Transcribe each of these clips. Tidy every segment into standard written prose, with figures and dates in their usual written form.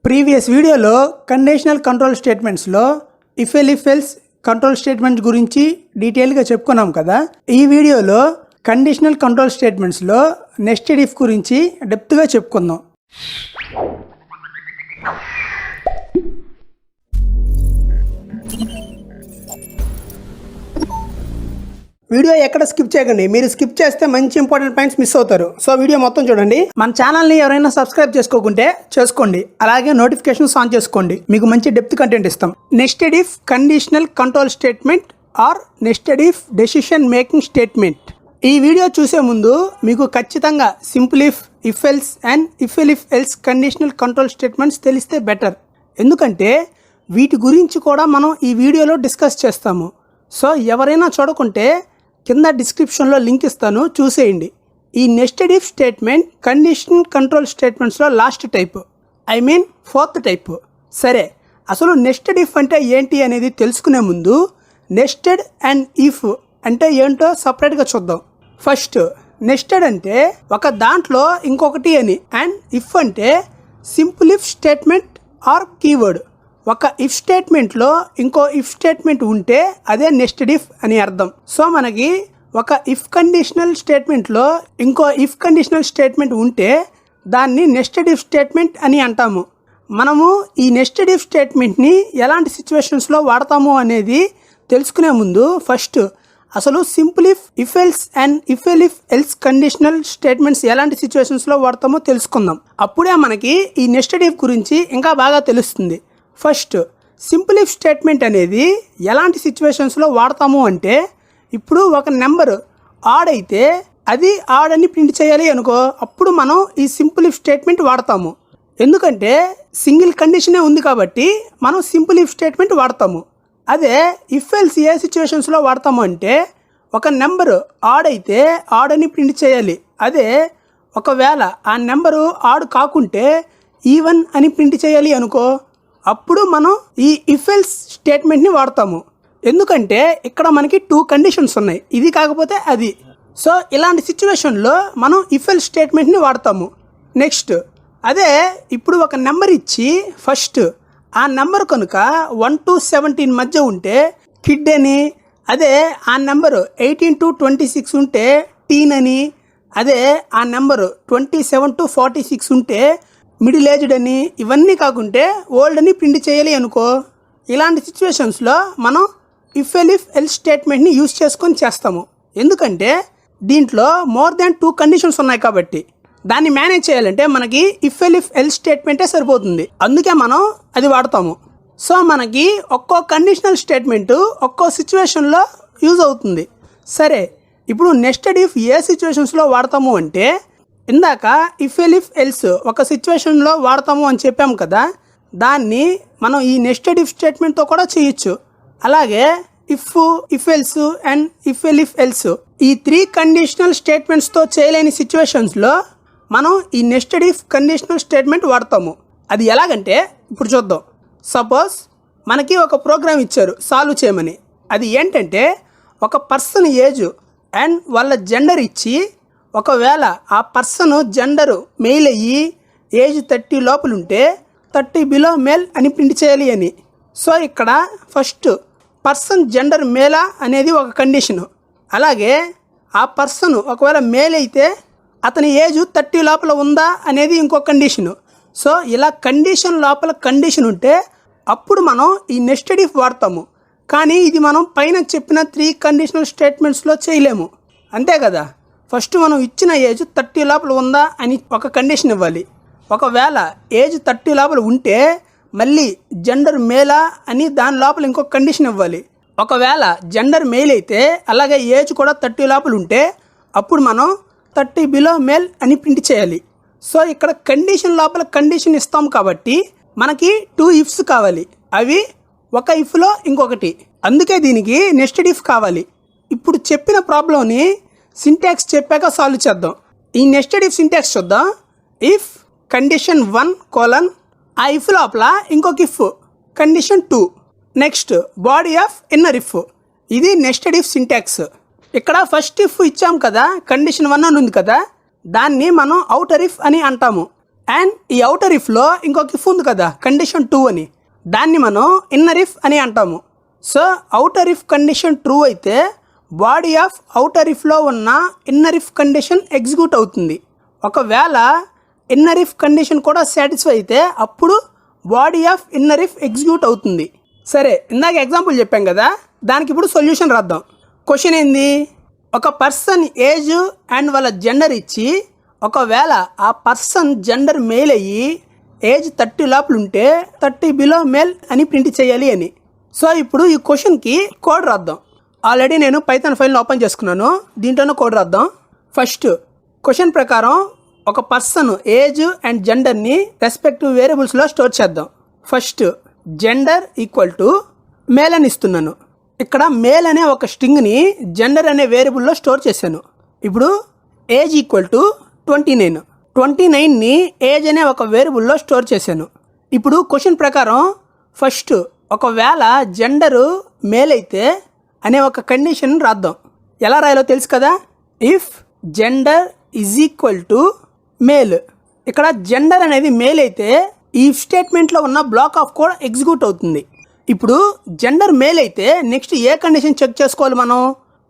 Previous వీడియోలో conditional control స్టేట్మెంట్స్లో if-elif-else control statement గురించి డీటెయిల్గా చెప్పుకున్నాం కదా. ఈ వీడియోలో కండిషనల్ కంట్రోల్ స్టేట్మెంట్స్లో నెస్టెడ్ ఇఫ్ గురించి డెప్త్గా చెప్పుకుందాం. వీడియో ఎక్కడ స్కిప్ చేయకండి. మీరు స్కిప్ చేస్తే మంచి ఇంపార్టెంట్ పాయింట్స్ మిస్ అవుతారు. సో వీడియో మొత్తం చూడండి. మన ఛానల్ని ఎవరైనా సబ్స్క్రైబ్ చేసుకోకుంటే చేసుకోండి, అలాగే నోటిఫికేషన్స్ ఆన్ చేసుకోండి. మీకు మంచి డెప్త్ కంటెంట్ ఇస్తాం. Nested if conditional control statement or nested if decision making statement. ఈ వీడియో చూసే ముందు మీకు ఖచ్చితంగా simple if, if else and if-elif-else conditional control statements తెలిస్తే బెటర్. ఎందుకంటే వీటి గురించి కూడా మనం ఈ వీడియోలో డిస్కస్ చేస్తాము. సో ఎవరైనా చూడకుంటే కింద డిస్క్రిప్షన్లో లింక్ ఇస్తాను, చూసేయండి. ఈ nested if statement conditional control స్టేట్మెంట్స్లో లాస్ట్ టైప్, ఫోర్త్ టైప్. సరే, అసలు నెస్టెడ్ ఇఫ్ అంటే ఏంటి అనేది తెలుసుకునే ముందు నెస్టెడ్ అండ్ ఇఫ్ అంటే ఏంటో సపరేట్గా చూద్దాం. ఫస్ట్, నెస్టెడ్ అంటే ఒక దాంట్లో ఇంకొకటి అని, అండ్ ఇఫ్ అంటే simple if statement or keyword. ఒక ఇఫ్ స్టేట్మెంట్లో ఇంకో ఇఫ్ స్టేట్మెంట్ ఉంటే అదే నెస్టెడ్ ఇఫ్ అని అర్థం. సో మనకి ఒక ఇఫ్ కండిషనల్ స్టేట్మెంట్లో ఇంకో ఇఫ్ కండిషనల్ స్టేట్మెంట్ ఉంటే దాన్ని నెస్టెడ్ ఇఫ్ స్టేట్మెంట్ అని అంటాము. మనము ఈ నెస్టెడ్ ఇఫ్ స్టేట్మెంట్ని ఎలాంటి సిచ్యువేషన్స్లో వాడతాము అనేది తెలుసుకునే ముందు ఫస్ట్ అసలు simple if, if else and if-elif-else conditional statements ఎలాంటి సిచ్యువేషన్స్లో వాడతామో తెలుసుకుందాం. అప్పుడే మనకి ఈ నెస్టెడ్ ఇఫ్ గురించి ఇంకా బాగా తెలుస్తుంది. ఫస్ట్, సింపుల్ ఇఫ్ స్టేట్మెంట్ అనేది ఎలాంటి సిచ్యువేషన్స్లో వాడతాము అంటే, ఇప్పుడు ఒక నెంబర్ ఆడ్ అయితే అది ఆడ్ అని ప్రింట్ చేయాలి అనుకో, అప్పుడు మనం ఈ సింపుల్ ఇఫ్ స్టేట్మెంట్ వాడతాము. ఎందుకంటే సింగిల్ కండిషనే ఉంది కాబట్టి మనం సింపుల్ ఇఫ్ స్టేట్మెంట్ వాడతాము. అదే ఇఫ్ ఎల్స్ ఏ సిచ్యువేషన్స్లో వాడతాము అంటే, ఒక నెంబరు ఆడ్ అయితే ఆడ్ అని ప్రింట్ చేయాలి. అదే ఒకవేళ ఆ నెంబరు ఆడ్ కాకుంటే ఈవెన్ అని ప్రింట్ చేయాలి అనుకో, అప్పుడు మనం ఈ ఇఫ్ ఎల్స్ స్టేట్మెంట్ని వాడతాము. ఎందుకంటే ఇక్కడ మనకి 2 కండిషన్స్ ఉన్నాయి, ఇది కాకపోతే అది. సో ఇలాంటి సిచ్యువేషన్లో మనం ఇఫ్ ఎల్స్ స్టేట్మెంట్ని వాడతాము. నెక్స్ట్, అదే ఇప్పుడు ఒక నెంబర్ ఇచ్చి ఫస్ట్ ఆ నెంబర్ కనుక 1 to 17 మధ్య ఉంటే కిడ్ అని, అదే ఆ నెంబరు 18 to 26 ఉంటే టీన్ అని, అదే ఆ నెంబరు 27 to 46 ఉంటే మిడిల్ ఏజ్డ్ అని, ఇవన్నీ కాకుంటే ఓల్డ్ అని ప్రింట్ చేయాలి అనుకో, ఇలాంటి సిచ్యువేషన్స్లో మనం if-elif-else స్టేట్మెంట్ని యూజ్ చేసుకొని చేస్తాము. ఎందుకంటే దీంట్లో మోర్ దాన్ 2 కండిషన్స్ ఉన్నాయి కాబట్టి దాన్ని మేనేజ్ చేయాలంటే మనకి if-elif-else స్టేట్మెంటే సరిపోతుంది. అందుకే మనం అది వాడతాము. సో మనకి ఒక్కో కండిషనల్ స్టేట్మెంటు ఒక్కో సిచ్యువేషన్లో యూజ్ అవుతుంది. సరే, ఇప్పుడు నెస్టెడ్ ఇఫ్ ఏ సిచ్యువేషన్స్లో వాడతాము అంటే, ఇందాక if-elif-else ఒక సిచ్యువేషన్లో వాడతాము అని చెప్పాము కదా, దాన్ని మనం ఈ నెస్టెడ్ ఇఫ్ స్టేట్మెంట్తో కూడా చేయొచ్చు. అలాగే if, if else and if-elif-else ఈ 3 కండిషనల్ స్టేట్మెంట్స్తో చేయలేని సిచ్యువేషన్స్లో మనం ఈ నెస్టెడ్ ఇఫ్ కండిషనల్ స్టేట్మెంట్ వాడతాము. అది ఎలాగంటే ఇప్పుడు చూద్దాం. సపోజ్ మనకి ఒక ప్రోగ్రామ్ ఇచ్చారు సాల్వ్ చేయమని. అది ఏంటంటే, ఒక పర్సన్ ఏజ్ అండ్ వాళ్ళ జెండర్ ఇచ్చి, ఒకవేళ ఆ పర్సన్ జెండరు మెయిల్ అయ్యి ఏజ్ 30 లోపల ఉంటే 30 బిలో మేల్ అని ప్రింట్ చేయాలి అని. సో ఇక్కడ ఫస్ట్ పర్సన్ జెండర్ మేలా అనేది ఒక కండిషను. అలాగే ఆ పర్సన్ ఒకవేళ మేల్ అయితే అతని ఏజ్ 30 లోపల ఉందా అనేది ఇంకో కండిషను. సో ఇలా కండిషన్ లోపల కండిషన్ ఉంటే అప్పుడు మనం ఈ నెస్టెడ్ ఇఫ్ వాడతాము. కానీ ఇది మనం పైన చెప్పిన 3 కండిషనల్ స్టేట్మెంట్స్లో చేయలేము, అంతే కదా. ఫస్ట్ మనం ఇచ్చిన ఏజ్ 30 లోపల ఉందా అని ఒక కండిషన్ ఇవ్వాలి. ఒకవేళ ఏజ్ 30 లోపల ఉంటే మళ్ళీ జెండర్ మేలా అని దాని లోపల ఇంకొక కండిషన్ ఇవ్వాలి. ఒకవేళ జెండర్ మెయిల్ అయితే అలాగే ఏజ్ కూడా 30 లోపల ఉంటే అప్పుడు మనం 30 బిలో మేల్ అని ప్రింట్ చేయాలి. సో ఇక్కడ కండిషన్ లోపల కండిషన్ ఇస్తాం కాబట్టి మనకి 2 ఇఫ్స్ కావాలి. అవి ఒక ఇఫ్లో ఇంకొకటి, అందుకే దీనికి నెస్టెడ్ ఇఫ్ కావాలి. ఇప్పుడు చెప్పిన ప్రాబ్లంని సింటాక్స్ చెప్పాక సాల్వ్ చేద్దాం. ఈ నెస్టెడ్ ఇఫ్ సింటాక్స్ చూద్దాం. ఇఫ్ కండిషన్ 1 ఆ ఇఫ్ లోపల ఇంకొక if condition 2, next body of inner if. ఇది నెస్టెడ్ ఇఫ్ సింటాక్స్. ఇక్కడ ఫస్ట్ ఇఫ్ ఇచ్చాం కదా, కండిషన్ 1 అని ఉంది కదా, దాన్ని మనం అవుటర్ ఇఫ్ అని అంటాము. అండ్ ఈ అవుటర్ ఇఫ్లో ఇంకొక ఇఫ్ ఉంది కదా, కండిషన్ 2 అని, దాన్ని మనం ఇన్నర్ ఇఫ్ అని అంటాము. So outer if condition true అయితే బాడీ ఆఫ్ అవుటర్ ఇఫ్లో ఉన్న ఇన్నర్ ఇఫ్ కండిషన్ ఎగ్జిక్యూట్ అవుతుంది. ఒకవేళ ఇన్నర్ ఇఫ్ కండిషన్ కూడా సాటిస్ఫై అయితే అప్పుడు body of inner if execute అవుతుంది. సరే, ఇందాక ఎగ్జాంపుల్ చెప్పాం కదా, దానికి ఇప్పుడు సొల్యూషన్ రాద్దాం. క్వశ్చన్ ఏంది, ఒక పర్సన్ ఏజ్ అండ్ వాళ్ళ జెండర్ ఇచ్చి ఒకవేళ ఆ పర్సన్ జెండర్ మేల్ అయ్యి ఏజ్ 30 లోపల ఉంటే 30 బిలో మేల్ అని ప్రింట్ చేయాలి అని. సో ఇప్పుడు ఈ క్వశ్చన్కి కోడ్ రాద్దాం. ఆల్రెడీ నేను పైథాన్ ఫైల్ని ఓపెన్ చేసుకున్నాను, దీంట్లోనే కోడ్ రాద్దాం. ఫస్ట్ క్వశ్చన్ ప్రకారం ఒక పర్సన్ ఏజ్ అండ్ జెండర్ని రెస్పెక్టివ్ వేరియబుల్స్లో స్టోర్ చేద్దాం. First gender equal to male అని ఇస్తున్నాను. ఇక్కడ మేల్ అనే ఒక స్ట్రింగ్ని జెండర్ అనే వేరియబుల్లో స్టోర్ చేశాను. ఇప్పుడు ఏజ్ ఈక్వల్ టు 29. 29ని ఏజ్ అనే ఒక వేరియబుల్లో స్టోర్ చేశాను. ఇప్పుడు క్వశ్చన్ ప్రకారం ఫస్ట్ ఒకవేళ జెండరు మేల్ అయితే అనే ఒక కండిషన్ రాద్దాం. ఎలా రాయాలో తెలుసు కదా, if gender is equal to male. ఇక్కడ జెండర్ అనేది మేల్ అయితే ఈ స్టేట్మెంట్లో ఉన్న బ్లాక్ ఆఫ్ కోడ్ ఎగ్జిక్యూట్ అవుతుంది. ఇప్పుడు జెండర్ మేల్ అయితే నెక్స్ట్ ఏ కండిషన్ చెక్ చేసుకోవాలి మనం,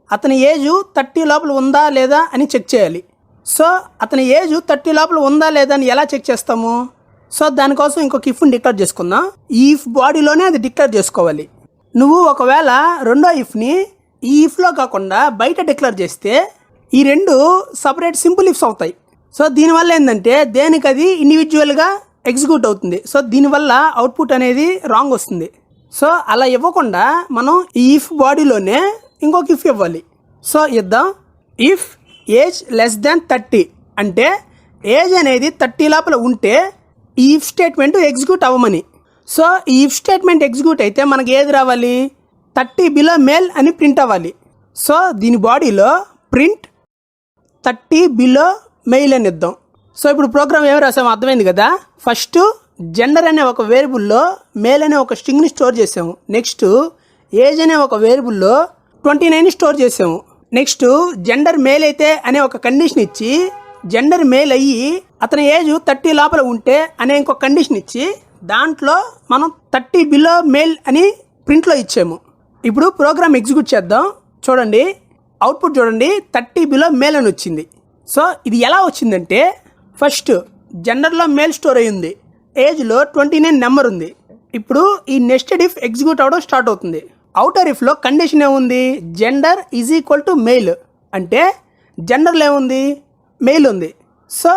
అతని ఏజ్ 30 లోపల ఉందా లేదా అని చెక్ చేయాలి. సో అతని ఏజ్ 30 లోపల ఉందా లేదా అని ఎలా చెక్ చేస్తాము, సో దానికోసం ఇంకొక ఇఫ్ని డిక్లేర్ చేసుకుందాం. ఈ ఇఫ్ బాడీలోనే అది డిక్లేర్ చేసుకోవాలి. నువ్వు ఒకవేళ రెండో ఇఫ్ని ఈ ఇఫ్లో కాకుండా బయట డిక్లేర్ చేస్తే ఈ రెండు సపరేట్ సింపుల్ ఇఫ్స్ అవుతాయి. సో దీనివల్ల ఏంటంటే దేనికి అది ఇండివిజువల్గా ఎగ్జిక్యూట్ అవుతుంది. సో దీనివల్ల అవుట్పుట్ అనేది రాంగ్ వస్తుంది. సో అలా ఇవ్వకుండా మనం ఈ ఇఫ్ బాడీలోనే ఇంకొక ఇఫ్ ఇవ్వాలి. సో ఇద్దాం, ఇఫ్ ఏజ్ లెస్ దాన్ 30 అంటే ఏజ్ అనేది 30 లోపల ఉంటే ఈ ఇఫ్ స్టేట్మెంట్ ఎగ్జిక్యూట్ అవ్వమని. సో ఈ ఇఫ్ స్టేట్మెంట్ ఎగ్జిక్యూట్ అయితే మనకి ఏది రావాలి, 30 బిలో మేల్ అని ప్రింట్ అవ్వాలి. సో దీని బాడీలో ప్రింట్ 30 బిలో మెయిల్ అని ఇద్దాం. సో ఇప్పుడు ప్రోగ్రామ్ ఏమి రాసామో అర్థమైంది కదా. ఫస్ట్ జెండర్ అనే ఒక వేరియబుల్లో మేల్ అనే ఒక స్ట్రింగ్ని స్టోర్ చేసాము. నెక్స్ట్ ఏజ్ అనే ఒక వేరియబుల్లో 29ని స్టోర్ చేసాము. నెక్స్ట్ జెండర్ మేల్ అయితే అనే ఒక కండిషన్ ఇచ్చి జెండర్ మేల్ అయ్యి అతని ఏజ్ 30 లోపల ఉంటే అనే ఇంకొక కండిషన్ ఇచ్చి దాంట్లో మనం 30 బిలో మేల్ అని ప్రింట్లో ఇచ్చాము. ఇప్పుడు ప్రోగ్రామ్ ఎగ్జిక్యూట్ చేద్దాం. చూడండి, అవుట్పుట్ చూడండి, 30 బిలో మేల్ అని వచ్చింది. సో ఇది ఎలా వచ్చిందంటే ఫస్ట్ జెండర్లో మేల్ స్టోర్ అయ్యింది, ఏజ్లో 29 నెంబర్ ఉంది. ఇప్పుడు ఈ నెస్టెడ్ ఇఫ్ ఎగ్జిక్యూట్ అవ్వడం స్టార్ట్ అవుతుంది. అవుటర్ ఇఫ్లో కండిషన్ ఏముంది, gender is equal to mail అంటే జెండర్లో ఏముంది, మెయిల్ ఉంది. So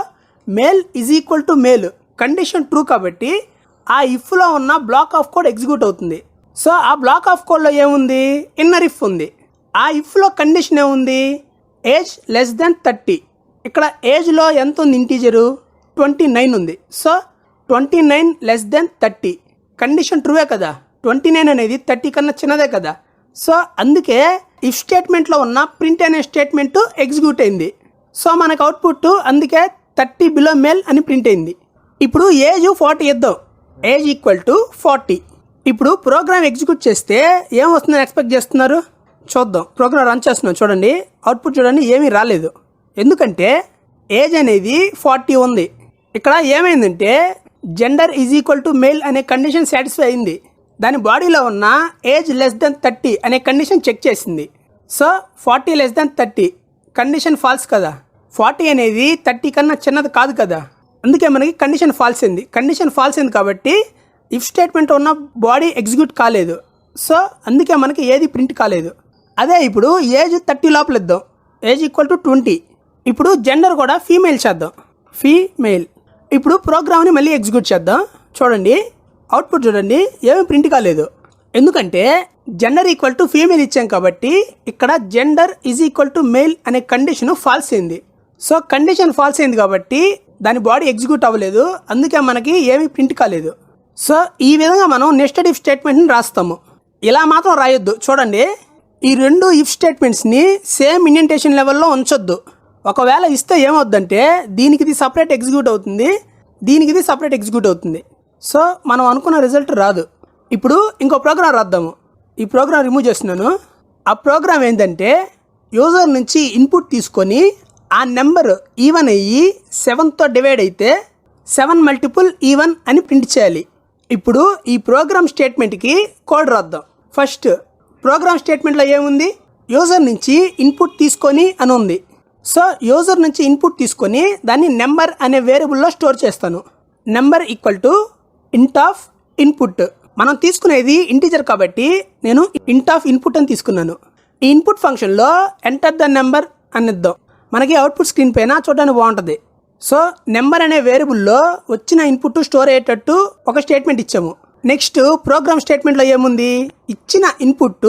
male is equal to male condition true కాబట్టి ఆ ఇఫ్లో ఉన్న బ్లాక్ ఆఫ్ కోడ్ ఎగ్జిక్యూట్ అవుతుంది. సో ఆ బ్లాక్ ఆఫ్ కోడ్లో ఏముంది, ఇన్నర్ ఇఫ్ ఉంది. ఆ ఇఫ్లో కండిషన్ ఏముంది, ఏజ్ లెస్ దాన్ 30. ఇక్కడ ఏజ్లో ఎంత ఉంది, ఇంటీజరు 29 ఉంది. So 29 less than 30 condition true way కదా, 29 అనేది 30 కన్నా చిన్నదే కదా. సో అందుకే ఇఫ్ స్టేట్మెంట్లో ఉన్న ప్రింట్ అనే స్టేట్మెంట్ ఎగ్జిక్యూట్ అయింది. సో మనకు అవుట్పుట్ అందుకే 30 బిలో మేల్ అని ప్రింట్ అయింది. ఇప్పుడు ఏజ్ 40 ఇద్దాం, ఏజ్ ఈక్వల్ టు 40. ఇప్పుడు ప్రోగ్రామ్ ఎగ్జిక్యూట్ చేస్తే ఏం వస్తుందని ఎక్స్పెక్ట్ చేస్తున్నారు, చూద్దాం. ప్రోగ్రామ్ రన్ చేస్తున్నాం, చూడండి అవుట్పుట్ చూడండి, ఏమీ రాలేదు. ఎందుకంటే ఏజ్ అనేది 40 ఉంది. ఇక్కడ ఏమైందంటే gender is equal to male అనే కండిషన్ సాటిస్ఫై అయింది. దాని బాడీలో ఉన్న ఏజ్ లెస్ దెన్ 30 అనే కండిషన్ చెక్ చేసింది. So 40 less than 30 condition false కదా, 40 అనేది 30 కన్నా చిన్నది కాదు కదా, అందుకే మనకి కండిషన్ ఫాల్స్ అయింది. కండిషన్ ఫాల్స్ అయింది కాబట్టి ఇఫ్ స్టేట్మెంట్ ఉన్న బాడీ ఎగ్జిక్యూట్ కాలేదు. సో అందుకే మనకి ఏది ప్రింట్ కాలేదు. అదే ఇప్పుడు ఏజ్ 30 లోపల ఇద్దాం, ఏజ్ ఈక్వల్ టు 20. ఇప్పుడు జెండర్ కూడా ఫీమేల్ చేద్దాం, ఫీమేల్. ఇప్పుడు ప్రోగ్రామ్ని మళ్ళీ ఎగ్జిక్యూట్ చేద్దాం. చూడండి అవుట్పుట్ చూడండి, ఏమీ ప్రింట్ కాలేదు. ఎందుకంటే జెండర్ ఈక్వల్ టు ఫీమేల్ ఇచ్చాం కాబట్టి ఇక్కడ gender is equal to male అనే కండిషన్ ఫాల్స్ అయింది. సో కండిషన్ ఫాల్స్ అయింది కాబట్టి దాని బాడీ ఎగ్జిక్యూట్ అవ్వలేదు, అందుకే మనకి ఏమీ ప్రింట్ కాలేదు. సో ఈ విధంగా మనం నెస్టెడ్ ఇఫ్ స్టేట్మెంట్ని రాస్తాము. ఇలా మాత్రం రాయొద్దు. చూడండి, ఈ రెండు ఇఫ్ స్టేట్మెంట్స్ని సేమ్ ఇండెంటేషన్ లెవెల్లో ఉంచొద్దు. ఒకవేళ ఇస్తే ఏమవుద్దంటే దీనికి ఇది సపరేట్ ఎగ్జిక్యూట్ అవుతుంది, దీనికి ఇది సపరేట్ ఎగ్జిక్యూట్ అవుతుంది. సో మనం అనుకున్న రిజల్ట్ రాదు. ఇప్పుడు ఇంకో ప్రోగ్రామ్ రాద్దాము. ఈ ప్రోగ్రామ్ రిమూవ్ చేస్తున్నాను. ఆ ప్రోగ్రామ్ ఏంటంటే యూజర్ నుంచి ఇన్పుట్ తీసుకొని ఆ నెంబర్ ఈవెన్ అయ్యి 7తో డివైడ్ అయితే 7 మల్టిపుల్ ఈవెన్ అని ప్రింట్ చేయాలి. ఇప్పుడు ఈ ప్రోగ్రామ్ స్టేట్మెంట్కి కోడ్ రాద్దాం. ఫస్ట్ ప్రోగ్రామ్ స్టేట్మెంట్లో ఏముంది, యూజర్ నుంచి ఇన్పుట్ తీసుకొని అని ఉంది. సో యూజర్ నుంచి ఇన్పుట్ తీసుకొని దాన్ని నెంబర్ అనే వేరియబుల్లో స్టోర్ చేస్తాను. నెంబర్ ఈక్వల్ టు ఇంట్ ఆఫ్ ఇన్పుట్. మనం తీసుకునేది ఇంటీజర్ కాబట్టి నేను ఇంట్ ఆఫ్ ఇన్పుట్ అని తీసుకున్నాను. ఈ ఇన్పుట్ ఫంక్షన్లో ఎంటర్ ద నెంబర్ అని ఇద్దాం. మనకి అవుట్పుట్ స్క్రీన్ పైన చూడడానికి బాగుంటుంది. సో నెంబర్ అనే వేరియబుల్లో వచ్చిన ఇన్పుట్ స్టోర్ అయ్యేటట్టు ఒక స్టేట్మెంట్ ఇచ్చాము. నెక్స్ట్ ప్రోగ్రామ్ స్టేట్మెంట్లో ఏముంది, ఇచ్చిన ఇన్పుట్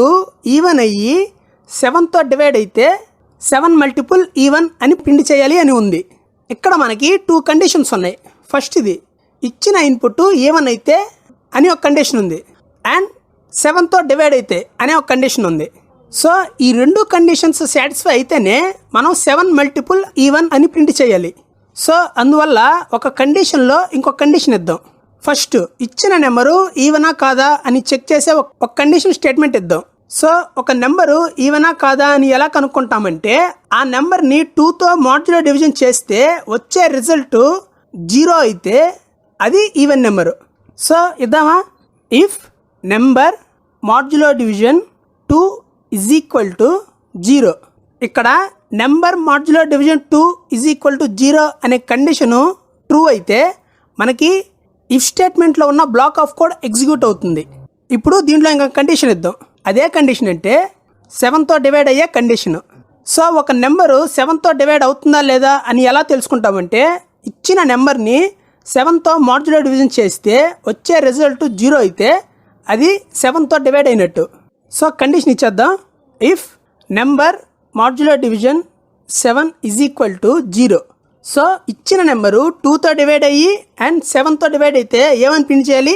ఈవెన్ అయ్యి 7తో డివైడ్ అయితే 7 మల్టిపుల్ ఈవెన్ అని ప్రింట్ చేయాలి అని ఉంది. ఇక్కడ మనకి 2 కండిషన్స్ ఉన్నాయి. ఫస్ట్ ఇది ఇచ్చిన ఇన్పుట్ ఈవెన్ అయితే అని ఒక కండిషన్ ఉంది, అండ్ 7తో డివైడ్ అయితే అనే ఒక కండిషన్ ఉంది. సో ఈ 2 కండిషన్స్ సాటిస్ఫై అయితేనే మనం 7 మల్టిపుల్ ఈవెన్ అని ప్రింట్ చేయాలి. సో అందువల్ల ఒక కండిషన్లో ఇంకొక కండిషన్ ఇద్దాం. ఫస్ట్ ఇచ్చిన నెంబరు ఈవెనా కాదా అని చెక్ చేసే ఒక కండిషన్ స్టేట్మెంట్ ఇద్దాం. సో ఒక నెంబరు ఈవెనా కాదా అని ఎలా కనుక్కుంటామంటే ఆ నెంబర్ని 2తో మాడ్యులో డివిజన్ చేస్తే వచ్చే రిజల్ట్ 0 అయితే అది ఈవెన్ నెంబరు. సో ఇద్దామా, if number modulo division 2 is equal to 0. ఇక్కడ number modulo division 2 is equal to 0 అనే కండిషను ట్రూ అయితే మనకి ఇఫ్ స్టేట్మెంట్లో ఉన్న బ్లాక్ ఆఫ్ కోడ్ ఎగ్జిక్యూట్ అవుతుంది. ఇప్పుడు దీంట్లో ఇంకా కండిషన్ ఇద్దాం. అదే కండిషన్ అంటే 7తో డివైడ్ అయ్యే కండిషన్. సో ఒక నెంబరు 7తో డివైడ్ అవుతుందా లేదా అని ఎలా తెలుసుకుంటామంటే ఇచ్చిన నెంబర్ని 7తో మాడ్యులో డివిజన్ చేస్తే వచ్చే రిజల్ట్ 0 అయితే అది 7తో డివైడ్ అయినట్టు. సో కండిషన్ ఇచ్చేద్దాం, if number modulo division 7 is equal to 0. So ఇచ్చిన నెంబరు 2తో డివైడ్ అయ్యి అండ్ 7తో డివైడ్ అయితే ఏమని ప్రింట్ చేయాలి,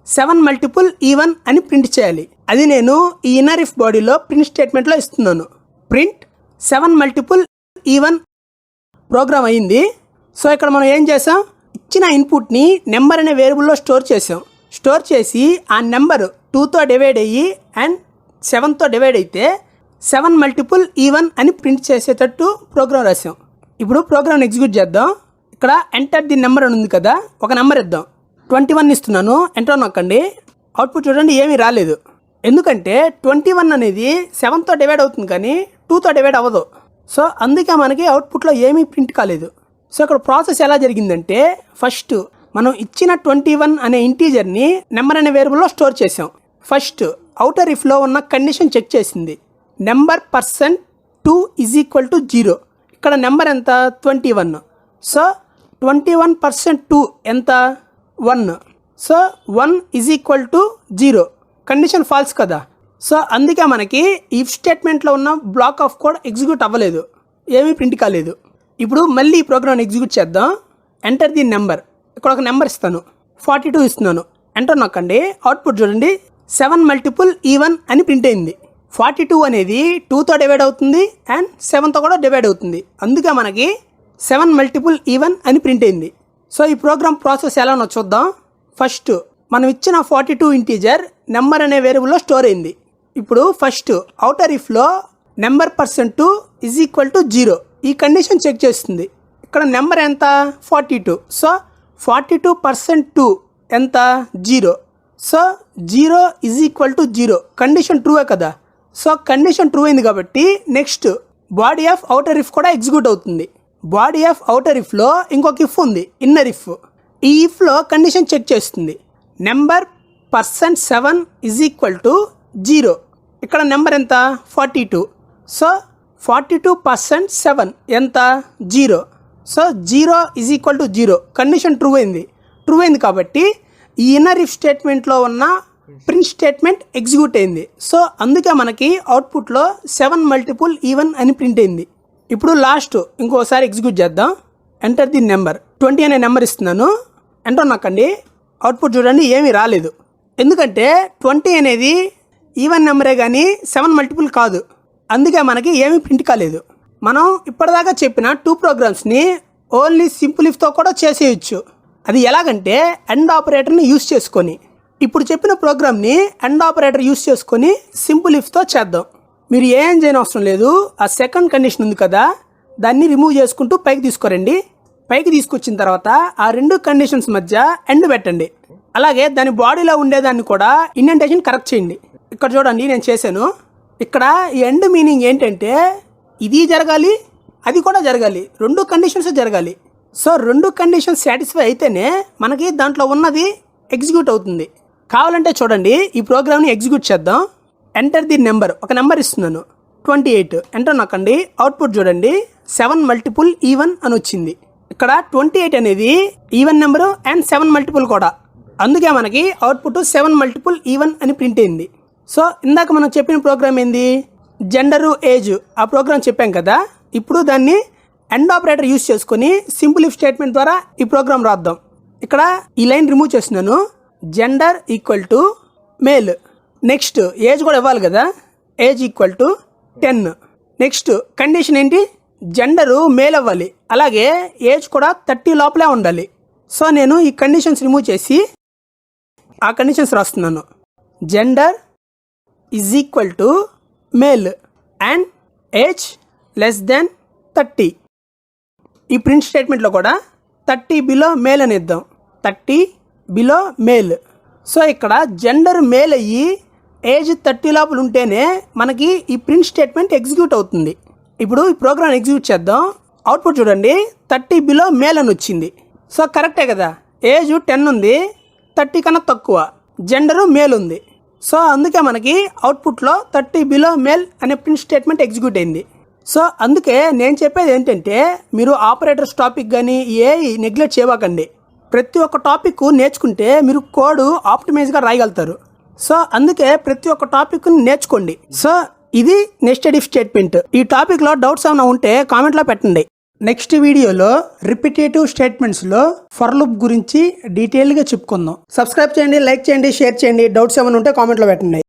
7 మల్టిపుల్ ఈవెన్ అని ప్రింట్ చేయాలి. అది నేను ఈ ఇన్నర్ ఇఫ్ బాడీలో ప్రింట్ స్టేట్మెంట్లో ఇస్తున్నాను. ప్రింట్ 7 మల్టిపుల్ ఈవెన్ ప్రోగ్రామ్ అయ్యింది. సో ఇక్కడ మనం ఏం చేసాం, ఇచ్చిన ఇన్పుట్ని నెంబర్ అనే వేరియబుల్లో స్టోర్ చేసాం. స్టోర్ చేసి ఆ నెంబర్ 2తో డివైడ్ అయ్యి అండ్ 7తో డివైడ్ అయితే 7 మల్టిపుల్ ఈవెన్ అని ప్రింట్ చేసేటట్టు ప్రోగ్రామ్ రాసాం. ఇప్పుడు ప్రోగ్రామ్ ఎగ్జిక్యూట్ చేద్దాం. ఇక్కడ ఎంటర్ ది నెంబర్ అని ఉంది కదా, ఒక నెంబర్ ఇద్దాం. 21 ఇస్తున్నాను, ఎంటర్ నొక్కండి. అవుట్పుట్ చూడండి, ఏమీ రాలేదు. ఎందుకంటే 21 అనేది 7తో డివైడ్ అవుతుంది కానీ 2తో డివైడ్ అవ్వదు. సో అందుకే మనకి అవుట్పుట్లో ఏమీ ప్రింట్ కాలేదు. సో ఇక్కడ ప్రాసెస్ ఎలా జరిగిందంటే ఫస్ట్ మనం ఇచ్చిన 21 అనే ఇంటీజర్ని నెంబర్ అనే వేరియబుల్లో స్టోర్ చేసాం. ఫస్ట్ అవుటర్ ఇఫ్లో ఉన్న కండిషన్ చెక్ చేసింది, నెంబర్ %2 ఈజ్ ఈక్వల్ టు 0. ఇక్కడ నెంబర్ ఎంత, 21. సో 21% ఎంత, 1. So 1 is equal to 0. Condition false కదా. సో అందుకే మనకి ఇఫ్ స్టేట్మెంట్లో ఉన్న బ్లాక్ ఆఫ్ కోడ్ ఎగ్జిక్యూట్ అవ్వలేదు, ఏమీ ప్రింట్ కాలేదు. ఇప్పుడు మళ్ళీ ఈ ప్రోగ్రామ్ ఎగ్జిక్యూట్ చేద్దాం. ఎంటర్ ది నెంబర్, ఇక్కడ ఒక నెంబర్ ఇస్తాను, 42 ఇస్తున్నాను, ఎంటర్ నొక్కండి. అవుట్పుట్ చూడండి, 7 మల్టిపుల్ ఈవెన్ అని ప్రింట్ అయింది. 42 అనేది 2తో డివైడ్ అవుతుంది అండ్ 7తో కూడా డివైడ్ అవుతుంది. అందుకే మనకి 7 మల్టిపుల్ ఈవెన్ అని ప్రింట్ అయింది. సో ఈ ప్రోగ్రామ్ ప్రాసెస్ ఎలానో చూద్దాం. ఫస్ట్ మనం ఇచ్చిన 42 ఇంటీజర్ నెంబర్ అనే వేరియబుల్లో స్టోర్ అయింది. ఇప్పుడు ఫస్ట్ అవుటర్ ఇఫ్లో నెంబర్ %2 ఈజ్ ఈక్వల్ టు 0 ఈ కండిషన్ చెక్ చేస్తుంది. ఇక్కడ నెంబర్ ఎంత, 42. సో 42% ఎంత, 0. So 0 is equal to 0. Condition true way కదా. సో కండిషన్ ట్రూ అయింది కాబట్టి next body of outer if కూడా ఎగ్జిక్యూట్ అవుతుంది. బాడీ ఆఫ్ అవుటర్ ఇఫ్లో ఇంకొక ఇఫ్ ఉంది, ఇన్నర్ ఇఫ్. ఈ ఇఫ్లో కండిషన్ చెక్ చేస్తుంది, నెంబర్ %7 ఈజ్ ఈక్వల్ టు 0. ఇక్కడ నెంబర్ ఎంత, 42. సో 42% ఎంత, 0. So 0 is equal to 0. Condition true అయింది కాబట్టి ఈ ఇన్నర్ ఇఫ్ స్టేట్మెంట్లో ఉన్న ప్రింట్ స్టేట్మెంట్ ఎగ్జిక్యూట్ అయింది. సో అందుకే మనకి అవుట్పుట్లో 7 మల్టిపుల్ ఈవెన్ అని ప్రింట్ అయింది. ఇప్పుడు లాస్ట్ ఇంకోసారి ఎగ్జిక్యూట్ చేద్దాం. ఎంటర్ ది నెంబర్, 20 అనే నెంబర్ ఇస్తున్నాను, ఎంటర్ నొక్కండి. అవుట్పుట్ చూడండి, ఏమీ రాలేదు. ఎందుకంటే 20 అనేది ఈవెన్ నెంబరే కానీ 7 మల్టిపుల్ కాదు. అందుకే మనకి ఏమీ ప్రింట్ కాలేదు. మనం ఇప్పటిదాకా చెప్పిన 2 ప్రోగ్రామ్స్ని ఓన్లీ సింపుల్ ఇఫ్తో కూడా చేసేయచ్చు. అది ఎలాగంటే అండ్ ఆపరేటర్ని యూస్ చేసుకొని. ఇప్పుడు చెప్పిన ప్రోగ్రామ్ని అండ్ ఆపరేటర్ యూస్ చేసుకొని సింపుల్ ఇఫ్తో చేద్దాం. మీరు ఏం చేయని అవసరం లేదు. ఆ సెకండ్ కండిషన్ ఉంది కదా, దాన్ని రిమూవ్ చేసుకుంటూ పైకి తీసుకురండి. పైకి తీసుకొచ్చిన తర్వాత ఆ రెండు కండిషన్స్ మధ్య ఎండ్ పెట్టండి. అలాగే దాని బాడీలో ఉండేదాన్ని కూడా ఇండెంటేషన్ కరెక్ట్ చేయండి. ఇక్కడ చూడండి నేను చేశాను. ఇక్కడ ఈ ఎండ్ మీనింగ్ ఏంటంటే ఇది జరగాలి, అది కూడా జరగాలి, రెండు కండిషన్స్ జరగాలి. సో రెండు కండిషన్స్ సాటిస్ఫై అయితేనే మనకి దాంట్లో ఉన్నది ఎగ్జిక్యూట్ అవుతుంది. కావాలంటే చూడండి ఈ ప్రోగ్రామ్ని ఎగ్జిక్యూట్ చేద్దాం. ఎంటర్ ది నెంబర్, ఒక నెంబర్ ఇస్తున్నాను 28, ఎంటర్ నొక్కండి. అవుట్పుట్ చూడండి 7 మల్టిపుల్ ఈవెన్ అని వచ్చింది. ఇక్కడ 28 అనేది ఈవెన్ నెంబరు అండ్ 7 మల్టిపుల్ కూడా, అందుకే మనకి అవుట్పుట్ 7 మల్టిపుల్ ఈవెన్ అని ప్రింట్ అయింది. సో ఇందాక మనం చెప్పిన ప్రోగ్రామ్ ఏంది, జెండరు ఏజ్, ఆ ప్రోగ్రామ్ చెప్పాం కదా. ఇప్పుడు దాన్ని ఎండ్ ఆపరేటర్ యూస్ చేసుకొని సింపుల్ ఇఫ్ స్టేట్మెంట్ ద్వారా ఈ ప్రోగ్రామ్ రాద్దాం. ఇక్కడ ఈ లైన్ రిమూవ్ చేస్తున్నాను. Gender equal to male, next age కూడా ఇవ్వాలి కదా, age equal to 10. Next condition ఏంటి, జెండరు మేల్ అవ్వాలి, అలాగే ఏజ్ కూడా 30 లోపలే ఉండాలి. సో నేను ఈ కండిషన్స్ రిమూవ్ చేసి ఆ కండిషన్స్ రాస్తున్నాను. Gender is equal to male and age less than 30. ఈ ప్రింట్ స్టేట్మెంట్లో కూడా 30 బిలో మేల్ అని ఇద్దాం, 30 బిలో మేల్. సో ఇక్కడ జెండర్ మేల్ అయ్యి ఏజ్ 30 లోపల ఉంటేనే మనకి ఈ ప్రింట్ స్టేట్మెంట్ ఎగ్జిక్యూట్ అవుతుంది. ఇప్పుడు ఈ ప్రోగ్రామ్ ఎగ్జిక్యూట్ చేద్దాం. అవుట్పుట్ చూడండి 30 బిలో మేల్ అని వచ్చింది. సో కరెక్టే కదా, ఏజ్ 10 ఉంది, 30 కన్నా తక్కువ, జెండరు మేల్ ఉంది. సో అందుకే మనకి అవుట్పుట్లో 30 బిలో మేల్ అనే ప్రింట్ స్టేట్మెంట్ ఎగ్జిక్యూట్ అయింది. సో అందుకే నేను చెప్పేది ఏంటంటే మీరు ఆపరేటర్స్ టాపిక్ కానీ ఏ నెగ్లెక్ట్ చేయకండి. ప్రతి ఒక్క టాపిక్ నేర్చుకుంటే మీరు కోడ్ ఆప్టిమైజ్గా రాయగలుగుతారు. సో అందుకే ప్రతి ఒక్క టాపిక్ నేర్చుకోండి. సో ఇది నెస్టెడ్ ఇఫ్ స్టేట్మెంట్. ఈ టాపిక్లో డౌట్స్ ఏమైనా ఉంటే కామెంట్లో పెట్టండి. నెక్స్ట్ వీడియోలో రిపిటేటివ్ స్టేట్మెంట్స్లో ఫర్ లూప్ గురించి డీటెయిల్గా చెప్పుకుందాం. సబ్స్క్రైబ్ చేయండి, లైక్ చేయండి, షేర్ చేయండి. డౌట్స్ ఏమైనా ఉంటే కామెంట్లో పెట్టండి.